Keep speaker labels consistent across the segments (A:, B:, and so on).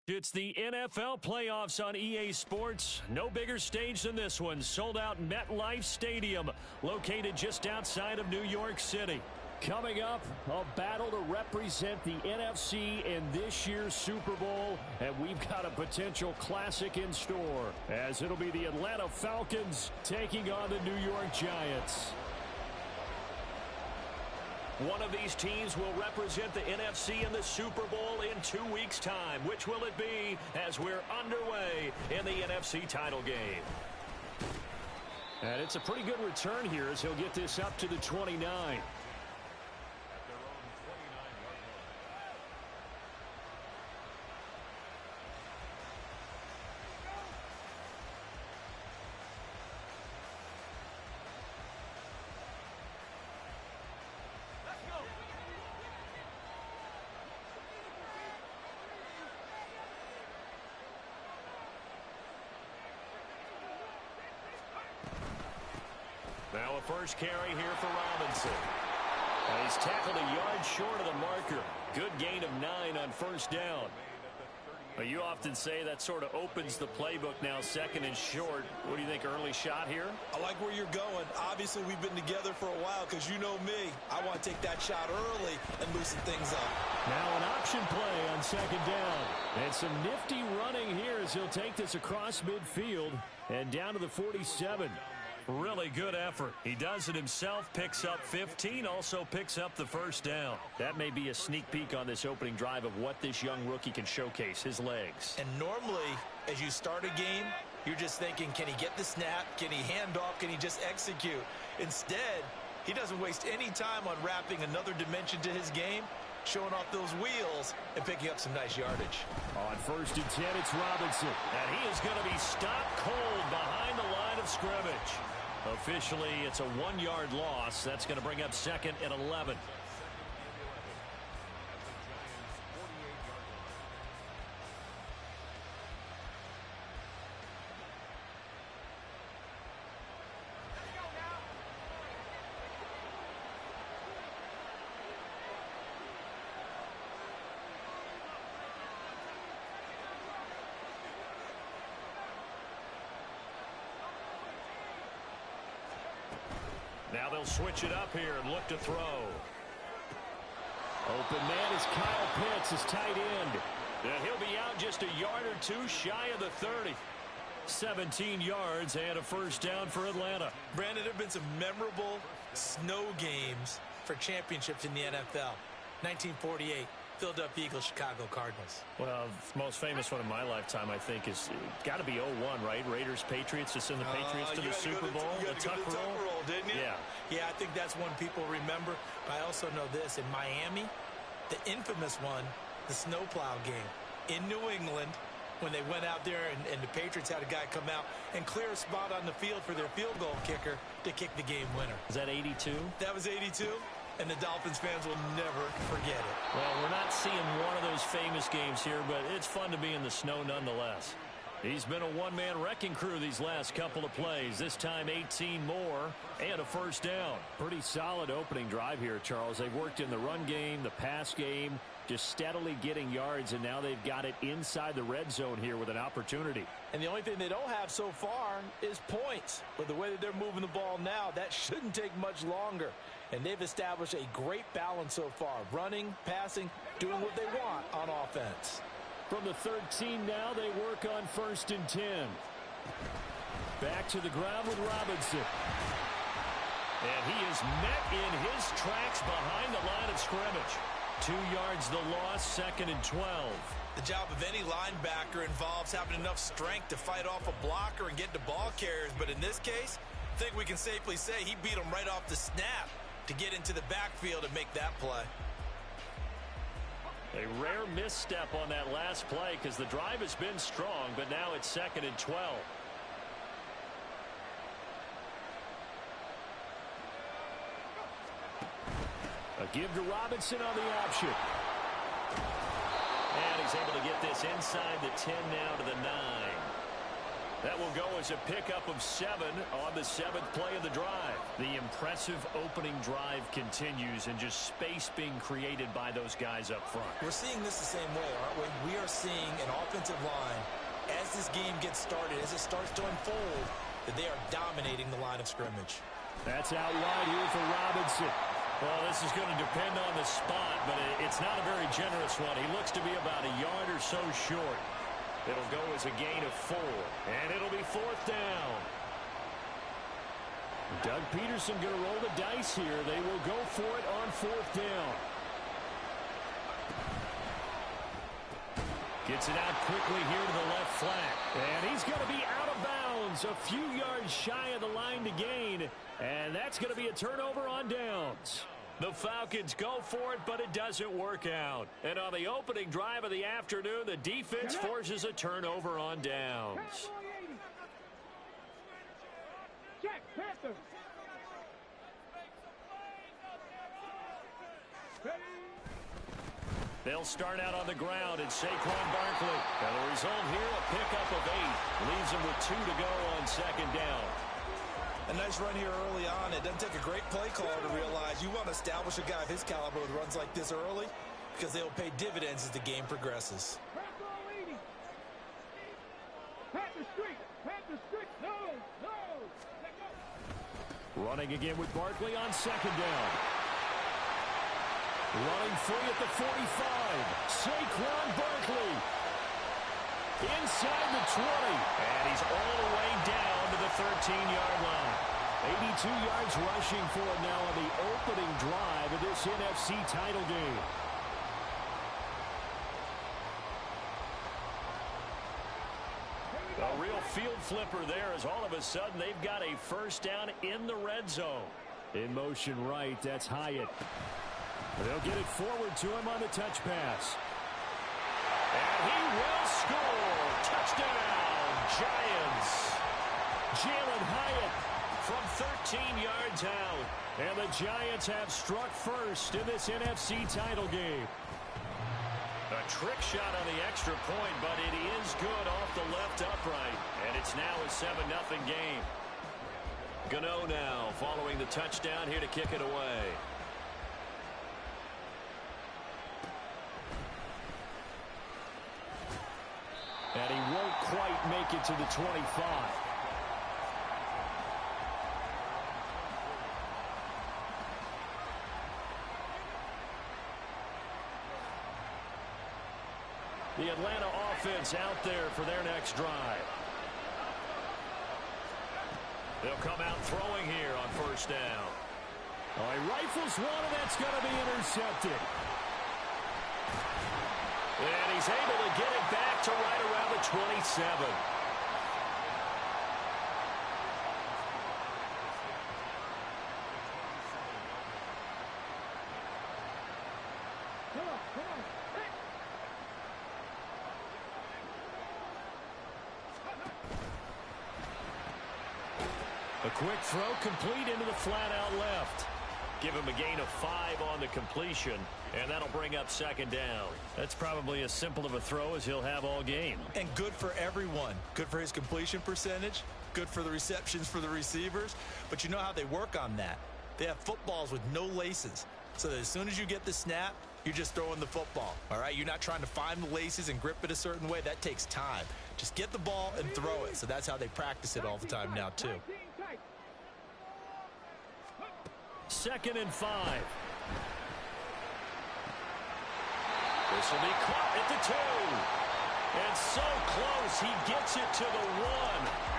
A: It's the NFL playoffs on EA Sports. No bigger stage than this one. Sold out MetLife Stadium, located just outside of New York City. Coming up, a battle to represent the NFC in this year's Super Bowl, and we've got a potential classic in store, as it'll be the Atlanta Falcons taking on the New York Giants. One of these teams will represent the NFC in the Super Bowl in 2 weeks' time. Which will it be as we're underway in the NFC title game? And it's a pretty good return here as he'll get this up to the 29. Now a first carry here for Robinson. And he's tackled a yard short of the marker. Good gain of 9 on first down. Well, you often say that sort of opens the playbook now, second and short. What do you think, early shot here?
B: I like where you're going. Obviously, we've been together for a while because you know me. I want to take that shot early and loosen things up.
A: Now an option play on second down. And some nifty running here as he'll take this across midfield and down to the 47. Really good effort. He does it himself, picks up 15, also picks up the first down. That may be a sneak peek on this opening drive of what this young rookie can showcase, his legs.
B: And normally, as you start a game, you're just thinking, can he get the snap? Can he hand off? Can he just execute? Instead, he doesn't waste any time on wrapping another dimension to his game, showing off those wheels and picking up some nice yardage.
A: On first and 10, it's Robinson. And he is going to be stopped cold behind the line of scrimmage. Officially, it's a 1-yard loss. That's going to bring up second and 11. Now they'll switch it up here and look to throw. Open man is Kyle Pitts, his tight end. And he'll be out just a yard or two shy of the 30. 17 yards and a first down for Atlanta.
B: Brandon, there have been some memorable snow games for championships in the NFL. 1948. Philadelphia Eagles, Chicago Cardinals.
A: Well, the most famous one in my lifetime, I think, is got to be 0-1, right? Raiders, Patriots, to send the Patriots to the Super Bowl.
B: The tuck roll, didn't you?
A: Yeah.
B: Yeah, I think that's one people remember. But I also know this. In Miami, the infamous one, the snowplow game. In New England, when they went out there and the Patriots had a guy come out and clear a spot on the field for their field goal kicker to kick the game winner.
A: Is that 82?
B: That was 82. And the Dolphins fans will never forget it.
A: Well, we're not seeing one of those famous games here, but it's fun to be in the snow nonetheless. He's been a one-man wrecking crew these last couple of plays. This time 18 more and a first down. Pretty solid opening drive here, Charles. They've worked in the run game, the pass game, just steadily getting yards, and now they've got it inside the red zone here with an opportunity.
B: And the only thing they don't have so far is points. But the way that they're moving the ball now, that shouldn't take much longer. And they've established a great balance so far. Running, passing, doing what they want on offense.
A: From the 13 now, they work on first and 10. Back to the ground with Robinson. And he is met in his tracks behind the line of scrimmage. 2 yards the loss, second and 12.
B: The job of any linebacker involves having enough strength to fight off a blocker and get to ball carriers. But in this case, I think we can safely say he beat him right off the snap to get into the backfield and make that play.
A: A rare misstep on that last play because the drive has been strong, but now it's second and 12. A give to Robinson on the option. And he's able to get this inside the 10 now to the 9. That will go as a pickup of 7 on the 7th play of the drive. The impressive opening drive continues, and just space being created by those guys up front.
B: We're seeing this the same way, aren't we? We are seeing an offensive line, as this game gets started, as it starts to unfold, that they are dominating the line of scrimmage.
A: That's out wide here for Robinson. Well, this is going to depend on the spot, but it's not a very generous one. He looks to be about a yard or so short. It'll go as a gain of 4, and it'll be 4th down. Doug Peterson going to roll the dice here. They will go for it on 4th down. Gets it out quickly here to the left flat. And he's going to be out of bounds, a few yards shy of the line to gain. And that's going to be a turnover on downs. The Falcons go for it, but it doesn't work out. And on the opening drive of the afternoon, the defense forces a turnover on downs. They'll start out on the ground at Saquon Barkley. And the result here, a pickup of 8. Leaves them with 2 to go on 2nd down.
B: A nice run here early on. It doesn't take a great play caller to realize you want to establish a guy of his caliber with runs like this early, because they'll pay dividends as the game progresses.
A: Running again with Barkley on 2nd down. Running free at the 45. Saquon Barkley. Inside the 20. And he's all the way down to the 13-yard line. 82 yards rushing for him now on the opening drive of this NFC title game. A real field flipper there, as all of a sudden they've got a 1st down in the red zone. In motion right, that's Hyatt. They'll get it forward to him on the touch pass. And he will score. Touchdown, Giants. Jalen Hyatt from 13 yards out. And the Giants have struck first in this NFC title game. A trick shot on the extra point, but it is good off the left upright. And it's now a 7-0 game. Gano now following the touchdown here to kick it away. And he won't quite make it to the 25. The Atlanta offense out there for their next drive. They'll come out throwing here on 1st down. Oh, he rifles one, and that's going to be intercepted. And he's able to get it back to right around the 27. A quick throw complete into the flat out left. Give him a gain of 5 on the completion, and that'll bring up 2nd down. That's probably as simple of a throw as he'll have all game.
B: And good for everyone. Good for his completion percentage. Good for the receptions for the receivers. But you know how they work on that. They have footballs with no laces. So that as soon as you get the snap, you're just throwing the football. All right? You're not trying to find the laces and grip it a certain way. That takes time. Just get the ball and throw it. So that's how they practice it all the time now, too.
A: 2nd and 5. This will be caught at the 2. And so close, he gets it to the 1.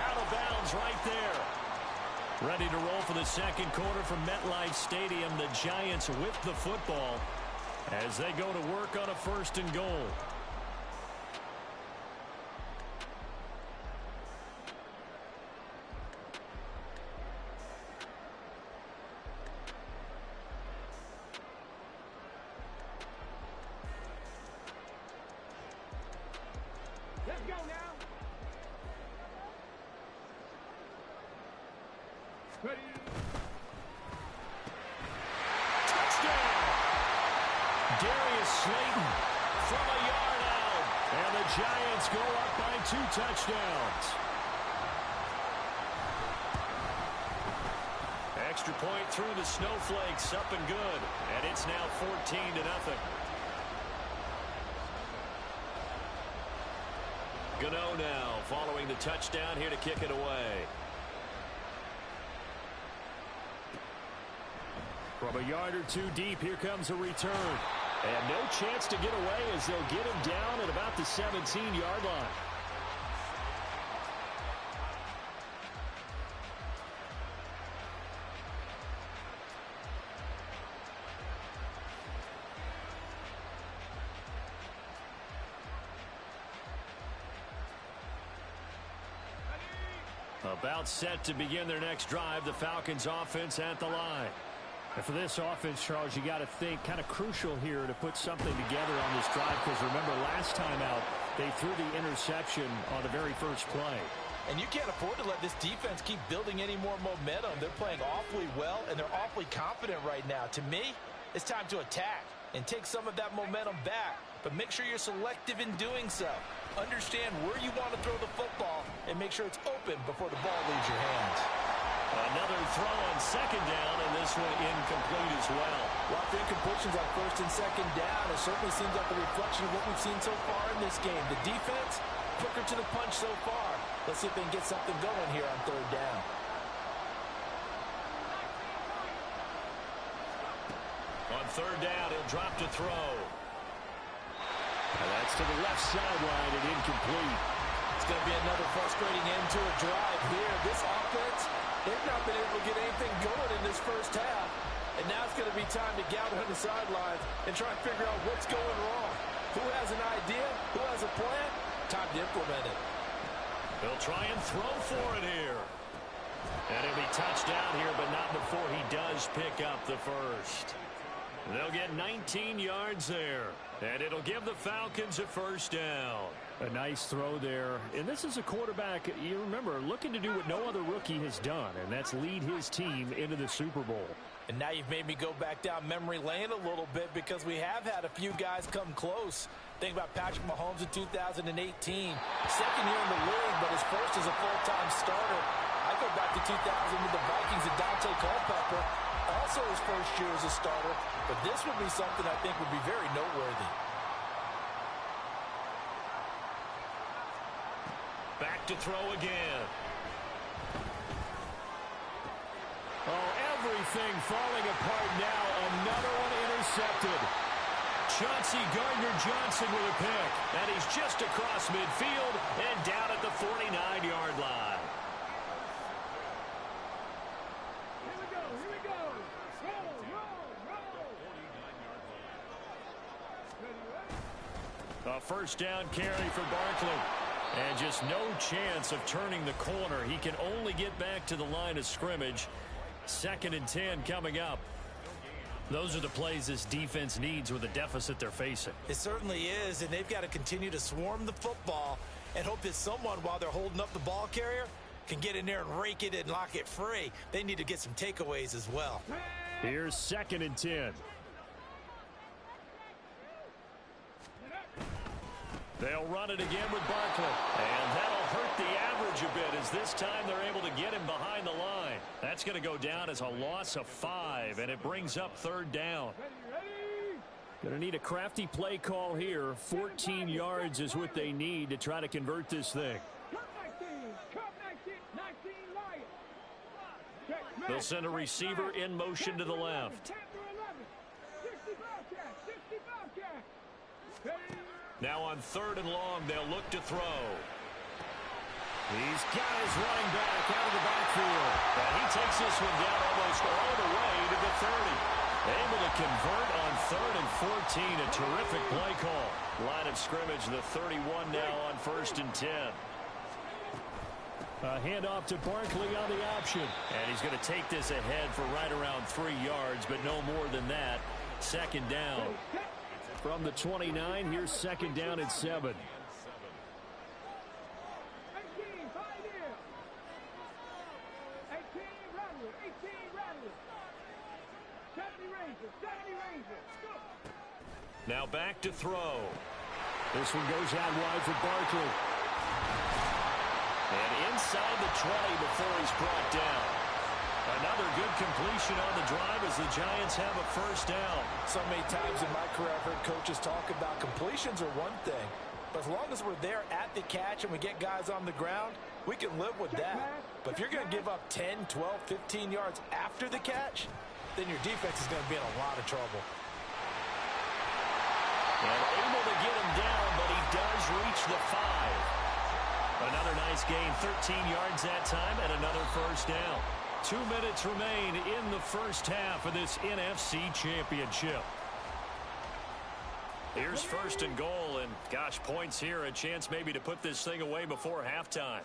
A: Out of bounds right there. Ready to roll for the 2nd quarter from MetLife Stadium. The Giants with the football as they go to work on a 1st and goal. Touchdowns. extra point through the snowflakes, up and good. And it's now 14-0. Gano now following the touchdown here to kick it away. From a yard or two deep, here comes a return. And no chance to get away as they'll get him down at about the 17-yard line. About set to begin their next drive, the Falcons offense at the line.
C: And for this offense, Charles, you got to think kind of crucial here to put something together on this drive, because remember last time out they threw the interception on the very first play.
B: And you can't afford to let this defense keep building any more momentum. They're playing awfully well, and they're awfully confident right now. To me, it's time to attack and take some of that momentum back. But make sure you're selective in doing so. Understand where you want to throw the football and make sure it's open before the ball leaves your hands.
A: Another throw on second down, and this one incomplete as well.
B: Lots of incompletions on first and second down. It certainly seems like a reflection of what we've seen so far in this game. The defense, quicker to the punch so far. Let's see if they can get something going here on third down.
A: On third down, he'll drop to throw. And that's to the left sideline and incomplete.
B: It's going to be another frustrating end to a drive here. This offense, they've not been able to get anything going in this first half. And now it's going to be time to gather on the sidelines and try and figure out what's going wrong. Who has an idea? Who has a plan? Time to implement it.
A: They'll try and throw for it here. And it'll be touched down here, but not before he does pick up the first. They'll get 19 yards there. And it'll give the Falcons a first down.
C: A nice throw there. And this is a quarterback, you remember, looking to do what no other rookie has done, and that's lead his team into the Super Bowl.
B: And now you've made me go back down memory lane a little bit, because we have had a few guys come close. Think about Patrick Mahomes in 2018. Second year in the league, but his first as a full-time starter. I go back to 2000 with the Vikings and Dante Culpepper. Also his first year as a starter. But this would be something I think would be very noteworthy.
A: Back to throw again. Oh, everything falling apart now. Another one intercepted. Chauncey Gardner-Johnson with a pick. And he's just across midfield and down at the 49-yard line. A first down carry for Barkley. And just no chance of turning the corner. He can only get back to the line of scrimmage. 2nd and 10 coming up. Those are the plays this defense needs with the deficit they're facing.
B: It certainly is, and they've got to continue to swarm the football and hope that someone, while they're holding up the ball carrier, can get in there and rake it and lock it free. They need to get some takeaways as well.
A: Here's 2nd and 10. They'll run it again with Barkley. And that'll hurt the average a bit, as this time they're able to get him behind the line. That's going to go down as a loss of 5, and it brings up 3rd down.
C: Going to need a crafty play call here. 14 yards is what they need to try to convert this thing.
A: They'll send a receiver in motion to the left. Now on 3rd and long, they'll look to throw. He's got his running back out of the backfield. And he takes this one down almost all the way to the 30. Able to convert on 3rd and 14. A terrific play call. Line of scrimmage, the 31 now on 1st and 10.
C: A handoff to Barkley on the option.
A: And he's going to take this ahead for right around 3 yards, but no more than that. 2nd down.
C: From the 29, here's 2nd down at 7.
A: Now back to throw.
C: This one goes out wide for Barkley.
A: And inside the 20 before he's brought down. Another good incompletion on the drive as the Giants have a first down.
B: So many times in my career, I've heard coaches talk about completions are one thing. But as long as we're there at the catch and we get guys on the ground, we can live with that. But if you're going to give up 10, 12, 15 yards after the catch, then your defense is going to be in a lot of trouble.
A: And able to get him down, but he does reach the 5. Another nice gain, 13 yards that time, and another first down. 2 minutes remain in the first half of this NFC Championship. Here's first and goal, and gosh, points here, a chance maybe to put this thing away before halftime.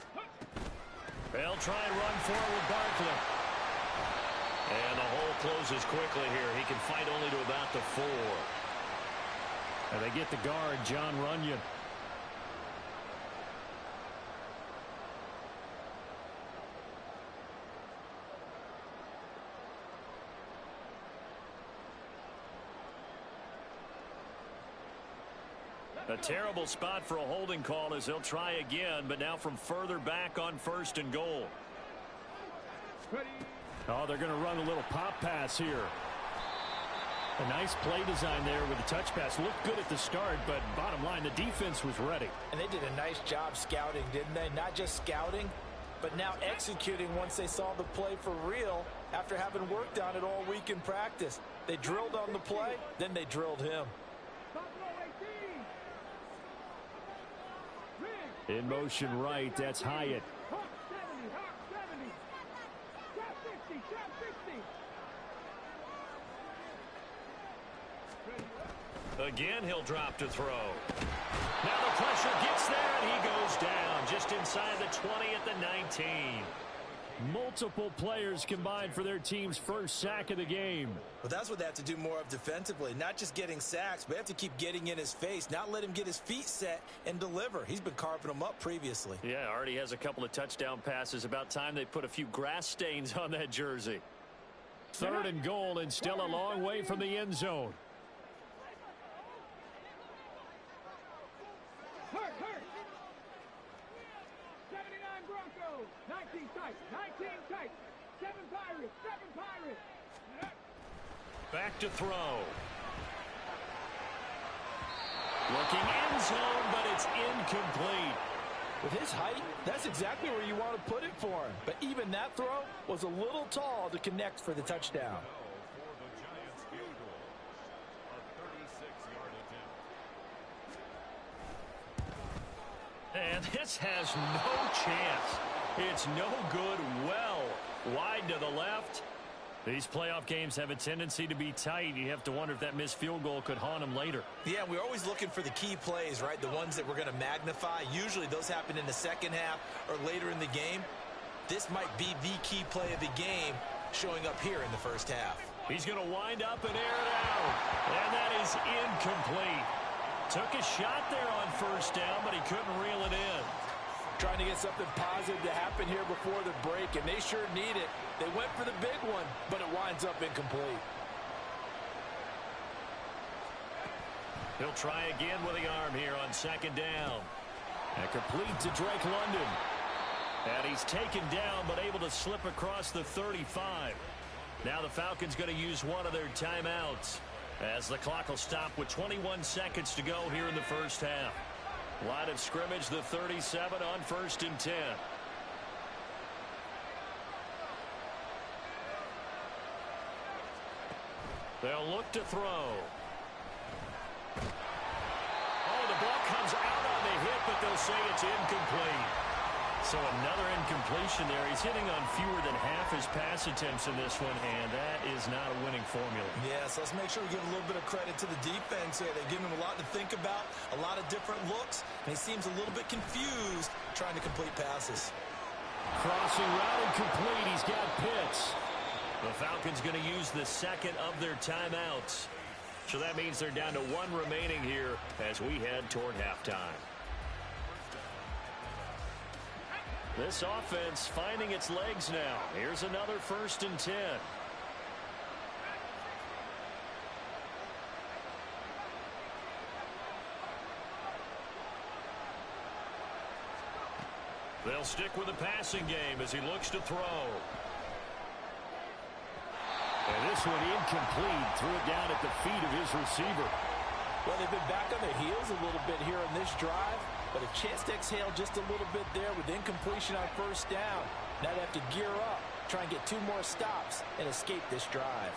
A: They'll try and run forward Barkley. And the hole closes quickly here. He can fight only to about the 4.
C: And they get the guard, Jon Runyan.
A: A terrible spot for a holding call as they'll try again, but now from further back on first and goal.
C: Oh, they're going to run a little pop pass here. A nice play design there with the touch pass. Looked good at the start, but bottom line, the defense was ready.
B: And they did a nice job scouting, didn't they? Not just scouting, but now executing once they saw the play for real after having worked on it all week in practice. They drilled on the play, then they drilled him.
C: In motion right, that's Hyatt.
A: Again, he'll drop to throw. Now the pressure gets there, and he goes down just inside the 20 at the 19.
C: Multiple players combined for their team's first sack of the game.
B: Well, that's what they have to do more of defensively. Not just getting sacks, but they have to keep getting in his face, not let him get his feet set and deliver. He's been carving them up previously.
A: Yeah, already has a couple of touchdown passes. About time they put a few grass stains on that jersey.
C: Third and goal, and still a long way from the end zone.
D: Hurt. 79 Broncos. 19 tight. 19 tight. 7 Pirates. 7 Pirates.
A: Back to throw. Looking end zone, but it's incomplete.
B: With his height, that's exactly where you want to put it for him. But even that throw was a little tall to connect for the touchdown.
A: And this has no chance. It's no good. Well, wide to the left. These playoff games have a tendency to be tight. You have to wonder if that missed field goal could haunt them later.
B: Yeah, we're always looking for the key plays, right? The ones that we're going to magnify. Usually those happen in the second half or later in the game. This might be the key play of the game showing up here in the first half.
A: He's going to wind up and air it out. And that is incomplete. Took a shot there on first down, but he couldn't reel it in.
B: Trying to get something positive to happen here before the break, and they sure need it. They went for the big one, but it winds up incomplete.
A: He'll try again with the arm here on second down.
C: And complete to Drake London.
A: And he's taken down, but able to slip across the 35. Now the Falcons going to use one of their timeouts, as the clock will stop with 21 seconds to go here in the first half. Line of scrimmage, the 37 on first and 10. They'll look to throw. Oh, the ball comes out on the hit, but they'll say it's incomplete. So another incompletion there. He's hitting on fewer than half his pass attempts in this one, and that is not a winning formula.
B: Yes, let's make sure we give a little bit of credit to the defense here. They've given him a lot to think about, a lot of different looks, and he seems a little bit confused trying to complete passes.
C: Crossing route and complete. He's got Pitts.
A: The Falcons going to use the second of their timeouts. So that means they're down to one remaining here as we head toward halftime. This offense finding its legs now. Here's another first and 10. They'll stick with the passing game as he looks to throw.
C: And this one incomplete. Threw it down at the feet of his receiver.
B: Well, they've been back on their heels a little bit here in this drive, but a chance to exhale just a little bit there with incompletion on first down. Now they have to gear up, try and get 2 more stops, and escape this drive.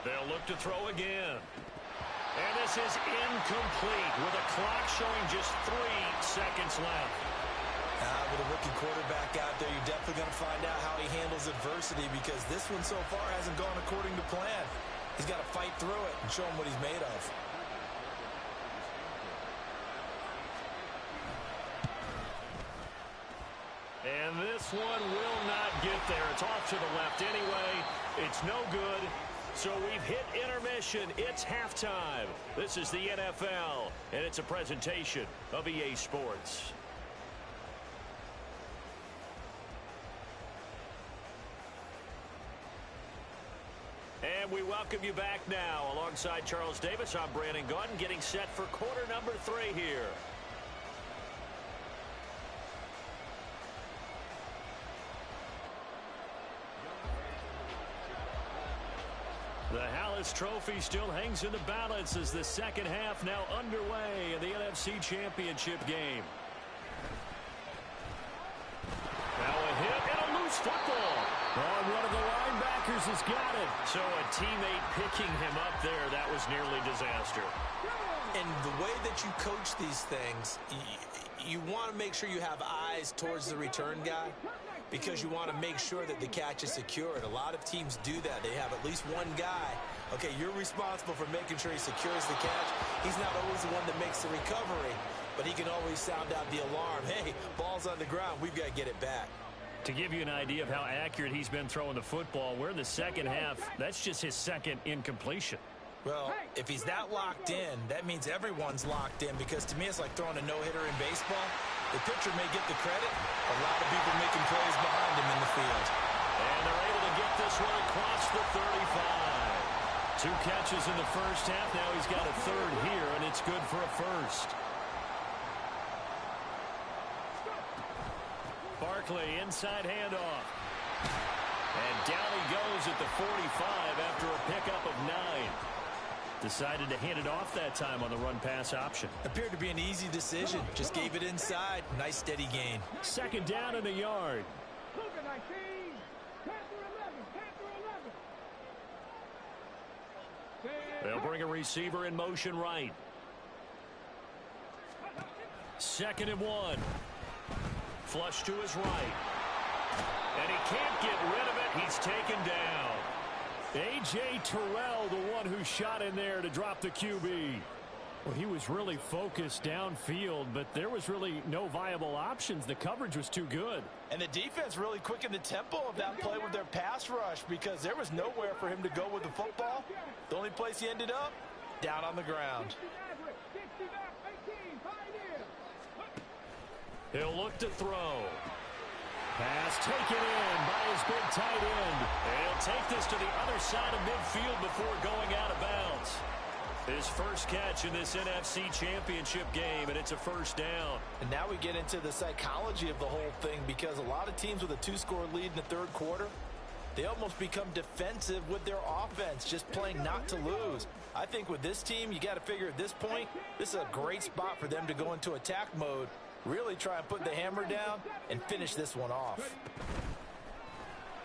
A: They'll look to throw again. And this is incomplete with a clock showing just 3 seconds left.
B: With a rookie quarterback out there, you're definitely going to find out how he handles adversity, because this one so far hasn't gone according to plan. He's got to fight through it and show him what he's made of.
A: And this one will not get there. It's off to the left anyway. It's no good. So we've hit intermission. It's halftime. This is the NFL, and it's a presentation of EA Sports. And we welcome you back now. Alongside Charles Davis, I'm Brandon Gaudin, getting set for quarter number 3 here. The Hallis Trophy still hangs in the balance as the second half now underway in the NFC Championship game. Now a hit and a loose football. Oh, one of the linebackers has got it. So a teammate picking him up there, that was nearly disaster.
B: And the way that you coach these things, you want to make sure you have eyes towards the return guy, because you want to make sure that the catch is secured. A lot of teams do that. They have at least one guy. Okay, you're responsible for making sure he secures the catch. He's not always the one that makes the recovery, but he can always sound out the alarm. Hey, ball's on the ground. We've got to get it back.
C: To give you an idea of how accurate he's been throwing the football, we're in the second half. That's just his second incompletion.
B: Well, if he's that locked in, that means everyone's locked in, because to me it's like throwing a no-hitter in baseball. The pitcher may get the credit, a lot of people making plays behind him in the field.
A: And they're able to get this one across the 35. 2 catches in the first half. Now he's got a third here, and it's good for a first. Barkley, inside handoff. And down he goes at the 45 after a pickup of 9. Decided to hand it off that time on the run-pass option.
B: Appeared to be an easy decision. Just gave it inside. Nice steady gain.
A: Second down in the yard.
D: Cougar 19, Panther 11,
A: They'll bring a receiver in motion right. 2nd and 1. Flush to his right. And he can't get rid of it. He's taken down. A.J. Terrell, the one who shot in there to drop the QB.
C: Well, he was really focused downfield, but there was really no viable options. The coverage was too good.
B: And the defense really quickened the tempo of that play with their pass rush, because there was nowhere for him to go with the football. The only place he ended up, down on the ground.
A: He'll look to throw. Pass taken in by his big tight end. And he'll take this to the other side of midfield before going out of bounds. His first catch in this NFC Championship game, and it's a first down.
B: And now we get into the psychology of the whole thing, because a lot of teams with a 2-score lead in the third quarter, they almost become defensive with their offense, just playing not to lose. I think with this team, you got to figure at this point, this is a great spot for them to go into attack mode, really try and put the hammer down and finish this one off.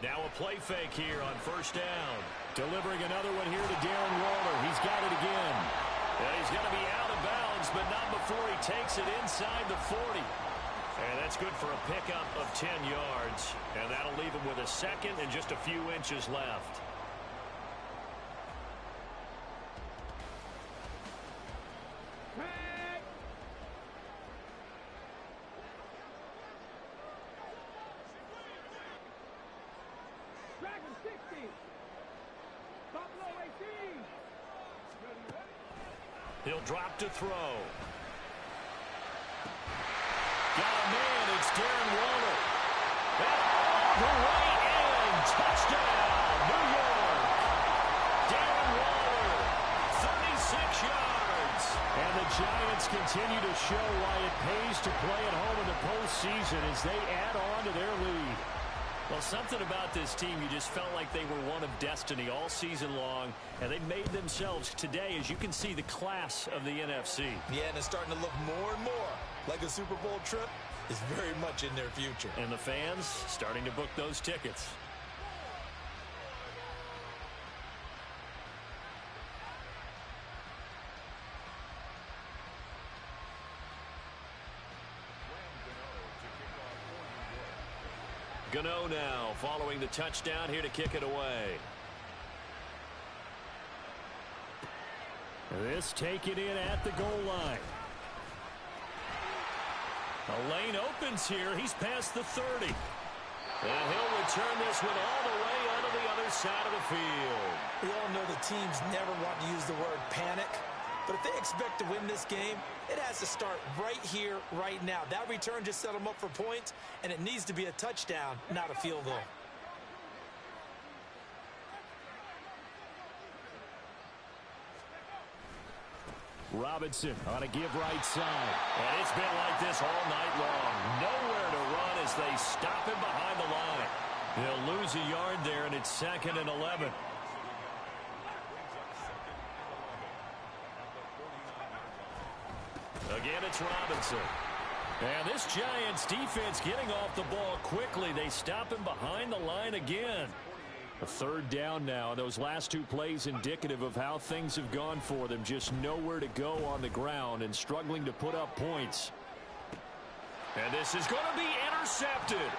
A: Now a play fake here on first down. Delivering another one here to Darren Waller. He's got it again. Yeah, he's going to be out of bounds, but not before he takes it inside the 40. And that's good for a pickup of 10 yards. And that'll leave him with a second and just a few inches left. He'll drop to throw. Got a man, it's Darren Waller. And all the way in, touchdown, New York. Darren Waller, 36 yards. And the Giants
C: Giants continue to show why it pays to play at home in the postseason as they add on to their lead.
A: Well, something about this team, you just felt like they were one of destiny all season long, and they made themselves today, as you can see, the class of the NFC.
B: Yeah, and it's starting to look more and more like a Super Bowl trip is very much in their future.
A: And the fans starting to book those tickets. Gano now following the touchdown here to kick it away.
C: This taken in at the goal line.
A: A lane opens here. He's past the 30. And he'll return this one all the way onto the other side of the field.
B: We all know the teams never want to use the word panic. But if they expect to win this game, it has to start right here, right now. That return just set them up for points, and it needs to be a touchdown, not a field goal.
C: Robinson on a give right side.
A: And it's been like this all night long. Nowhere to run as they stop him behind the line. They'll lose a yard there, and it's 2nd and 11. Again, it's Robinson. And this Giants defense getting off the ball quickly. They stop him behind the line again.
C: A 3rd down now. Those last 2 plays indicative of how things have gone for them. Just nowhere to go on the ground and struggling to put up points.
A: And this is going to be intercepted.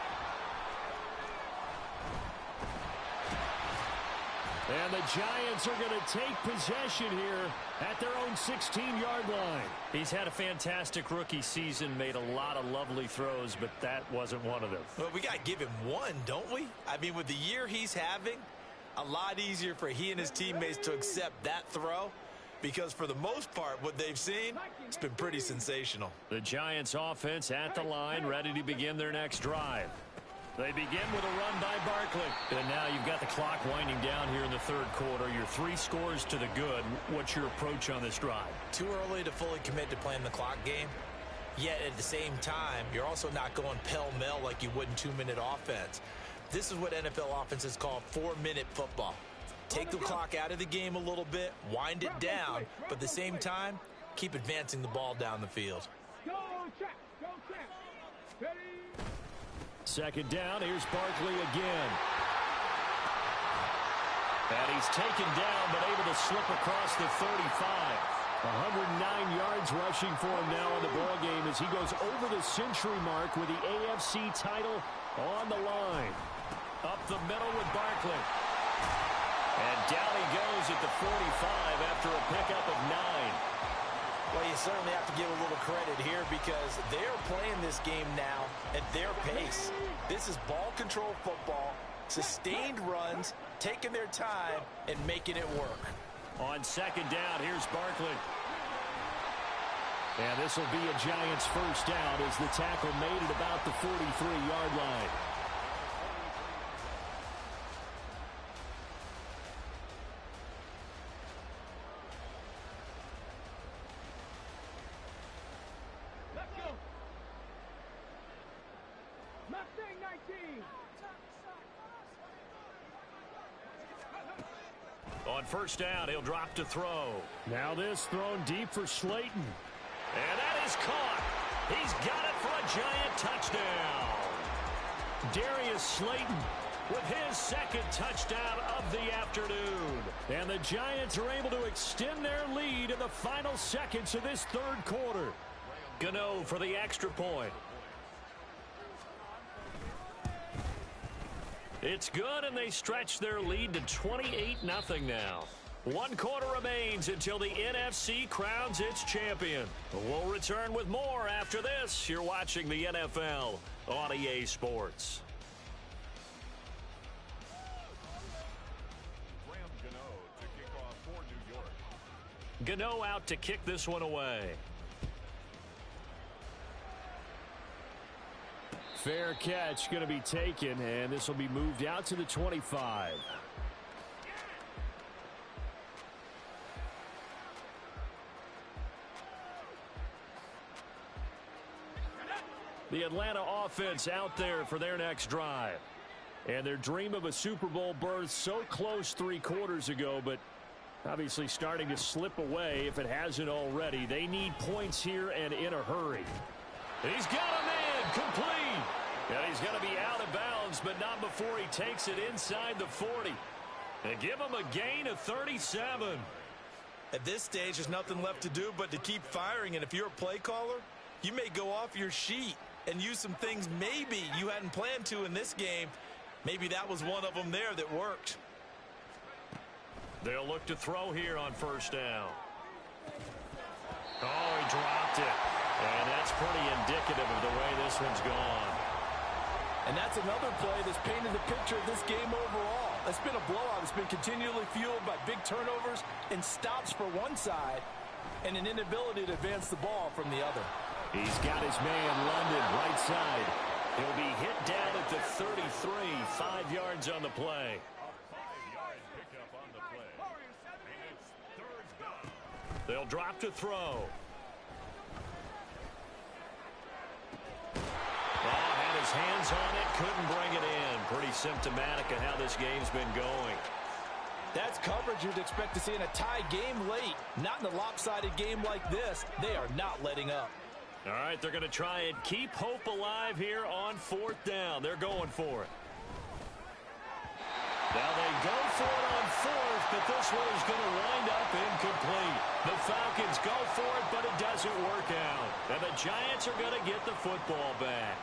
C: And the Giants are going to take possession here at their own 16-yard line.
A: He's had a fantastic rookie season, made a lot of lovely throws, but that wasn't one of them.
B: Well, we got to give him one, don't we? I mean, with the year he's having, a lot easier for he and his teammates to accept that throw, because for the most part, what they've seen, it's been pretty sensational.
A: The Giants offense at the line, ready to begin their next drive. They begin with a run by Barkley. And now you've got the clock winding down here in the 3rd quarter. You're 3 scores to the good. What's your approach on this drive?
B: Too early to fully commit to playing the clock game. Yet at the same time, you're also not going pell-mell like you would in 2-minute offense. This is what NFL offenses call 4-minute football. Take the clock out of the game a little bit, wind it down, but at the same time, keep advancing the ball down the field.
D: Go, check. Go, check. Ready.
C: 2nd down, here's Barkley again.
A: And he's taken down, but able to slip across the 35.
C: 109 yards rushing for him now in the ballgame as he goes over the century mark with the AFC title on the line.
A: Up the middle with Barkley. And down he goes at the 45 after a pickup of 9.
B: Well, you certainly have to give a little credit here because they're playing this game now at their pace. This is ball control football, sustained runs, taking their time, and making it work.
A: On 2nd down, here's Barkley.
C: And this will be a Giants 1st down as the tackle made at about the 43-yard line.
A: On 1st down, he'll drop to throw.
C: Now this thrown deep for Slayton.
A: And that is caught. He's got it for a Giant touchdown.
C: Darius Slayton
A: with his 2nd touchdown of the afternoon.
C: And the Giants are able to extend their lead in the final seconds of this 3rd quarter.
A: Gano for the extra point. It's good, and they stretch their lead to 28-0 now. 1 quarter remains until the NFC crowns its champion. We'll return with more after this. You're watching the NFL on EA Sports. Gano out to kick this one away.
C: Fair catch going to be taken, and this will be moved out to the 25.
A: The Atlanta offense out there for their next drive. And their dream of a Super Bowl berth so close 3 quarters ago, but obviously starting to slip away if it hasn't already. They need points here and in a hurry. He's got a man complete. And he's going to be out of bounds, but not before he takes it inside the 40. And give him a gain of 37.
B: At this stage, there's nothing left to do but to keep firing. And if you're a play caller, you may go off your sheet and use some things maybe you hadn't planned to in this game. Maybe that was one of them there that worked.
A: They'll look to throw here on first down. Oh, he dropped it. And that's pretty indicative of the way this one's gone.
B: And that's another play that's painted the picture of this game overall. It's been a blowout. It's been continually fueled by big turnovers and stops for one side and an inability to advance the ball from the other.
A: He's got his man London right side. He'll be hit down at the 33, 5 yards on the play. They'll drop to throw. Had his hands on it, couldn't bring it in. Pretty symptomatic of how this game's been going.
B: That's coverage you'd expect to see in a tie game late. Not in a lopsided game like this. They are not letting up.
A: All right, they're going to try and keep hope alive here on 4th down. They're going for it. Now they go for it on 4th, but this one is going to wind up incomplete. The Falcons go for it, but it doesn't work out. And the Giants are going to get the football back.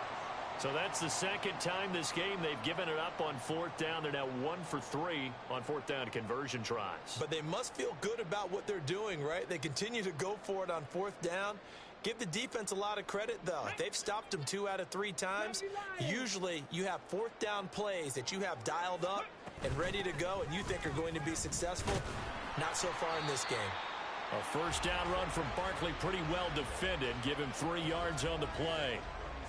A: So that's the second time this game they've given it up on 4th down. They're now 1 for 3 on 4th down conversion tries.
B: But they must feel good about what they're doing, right? They continue to go for it on 4th down. Give the defense a lot of credit, though. They've stopped them 2 out of 3 times. Usually you have 4th down plays that you have dialed up and ready to go and you think are going to be successful. Not so far in this game.
A: A first down run from Barkley, pretty well defended. Give him 3 yards on the play.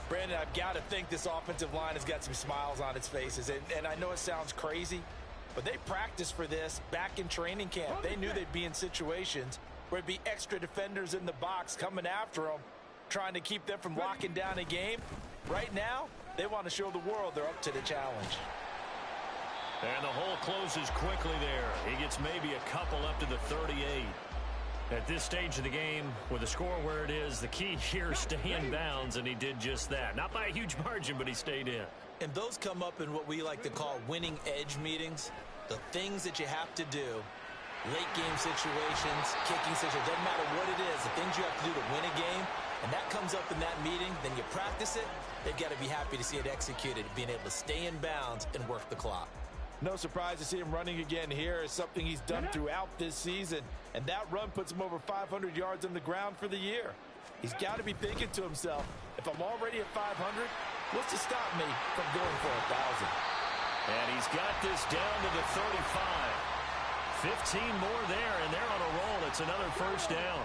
B: Brandon, I've got to think this offensive line has got some smiles on its faces. And I know it sounds crazy, but they practiced for this back in training camp. They knew they'd be in situations where it'd be extra defenders in the box coming after them, trying to keep them from locking down a game. Right now, they want to show the world they're up to the challenge.
A: And the hole closes quickly there. He gets maybe a couple up to the 38. At this stage of the game, with the score where it is, the key here is stay in bounds, and he did just that. Not by a huge margin, but he stayed in.
B: And those come up in what we like to call winning edge meetings. The things that you have to do, late game situations, kicking situations, doesn't matter what it is, the things you have to do to win a game, and that comes up in that meeting, then you practice it, they've got to be happy to see it executed, being able to stay in bounds and work the clock. No surprise to see him running again here. Is something he's done throughout this season. And that run puts him over 500 yards on the ground for the year. He's got to be thinking to himself, if I'm already at 500, what's to stop me from going for 1,000?
A: And he's got this down to the 35. 15 more there, and they're on a roll. It's another first down.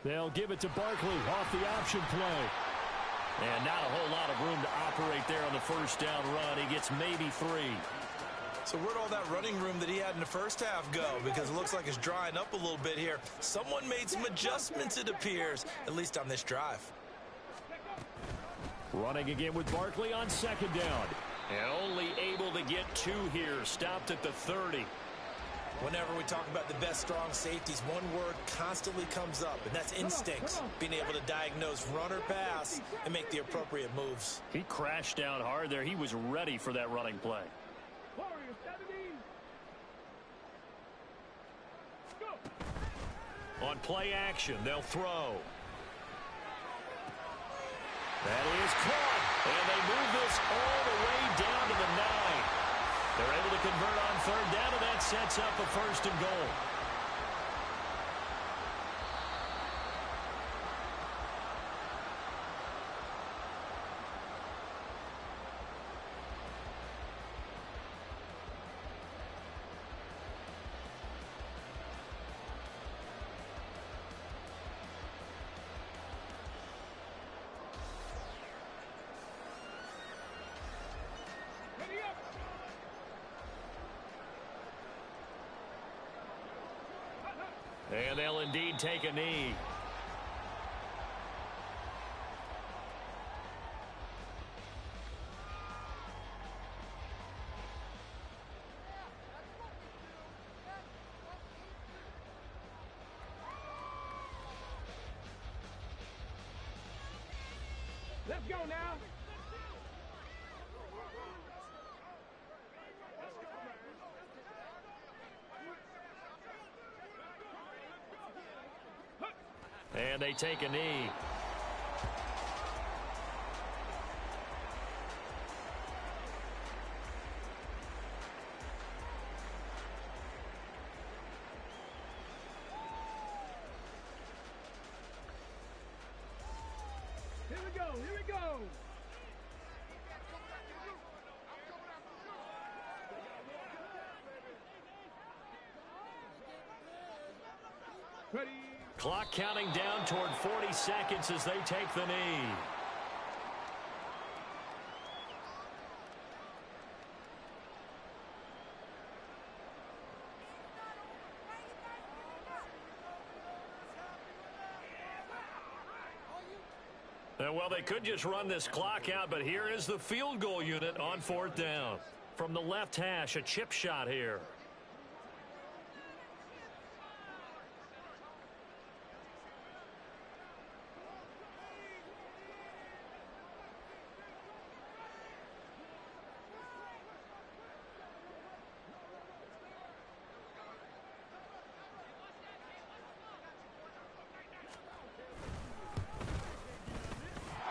A: They'll give it to Barkley off the option play. And not a whole lot of room to operate there on the first down run. He gets maybe 3.
B: So where'd all that running room that he had in the first half go? Because it looks like it's drying up a little bit here. Someone made some adjustments, it appears, at least on this drive.
A: Running again with Barkley on second down. And only able to get 2 here. Stopped at the 30.
B: Whenever we talk about the best strong safeties, one word constantly comes up, and that's instincts. Being able to diagnose run or pass and make the appropriate moves.
A: He crashed down hard there. He was ready for that running play. On play action, they'll throw. That is caught. And they move this all the way down to the 9. They're able to convert on third down, and that sets up a first and goal. And they'll indeed take a knee.
D: Let's go now.
A: And they take a knee.
D: Here we go. Here we go. Ready.
A: Clock counting down toward 40 seconds as they take the knee. Well, they could just run this clock out, but here is the field goal unit on 4th down. From the left hash, a chip shot here.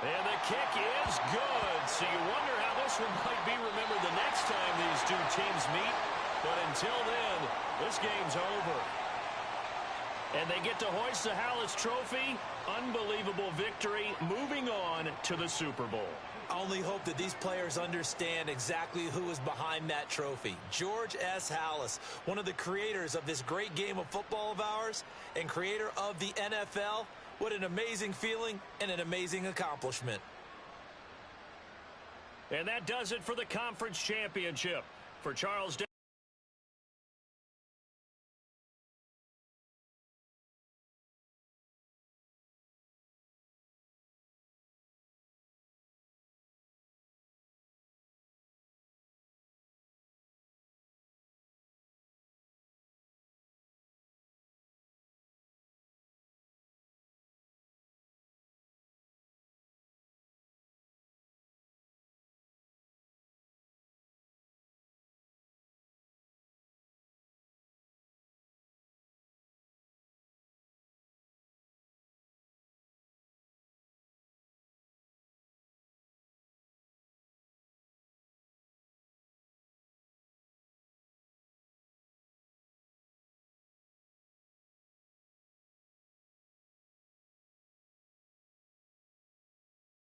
A: And the kick is good. So you wonder how this one might be remembered the next time these two teams meet. But until then, this game's over. And they get to hoist the Halas Trophy. Unbelievable victory. Moving on to the Super Bowl.
B: I only hope that these players understand exactly who is behind that trophy. George S. Halas, one of the creators of this great game of football of ours and creator of the NFL. What an amazing feeling and an amazing accomplishment.
A: And that does it for the conference championship. For Charles